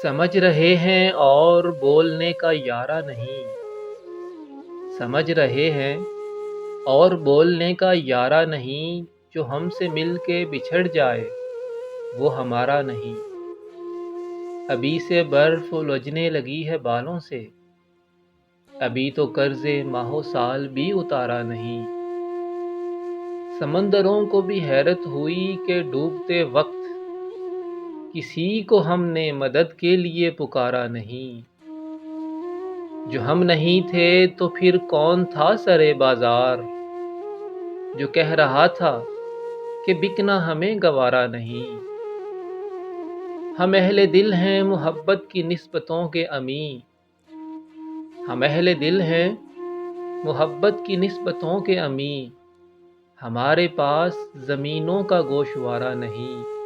समझ रहे हैं और बोलने का यारा नहीं। समझ रहे हैं और बोलने का यारा नहीं। जो हमसे मिल के बिछड़ जाए वो हमारा नहीं। अभी से बर्फ उलझने लगी है बालों से। अभी तो कर्ज़े माहो साल भी उतारा नहीं। समंदरों को भी हैरत हुई कि डूबते वक्त किसी को हमने मदद के लिए पुकारा नहीं। जो हम नहीं थे तो फिर कौन था सरे बाजार, जो कह रहा था कि बिकना हमें गवारा नहीं। हम अहले दिल हैं मोहब्बत की निस्बतों के अमी। हम अहले दिल हैं मोहब्बत की निस्बतों के अमी। हमारे पास ज़मीनों का गोशवारा नहीं।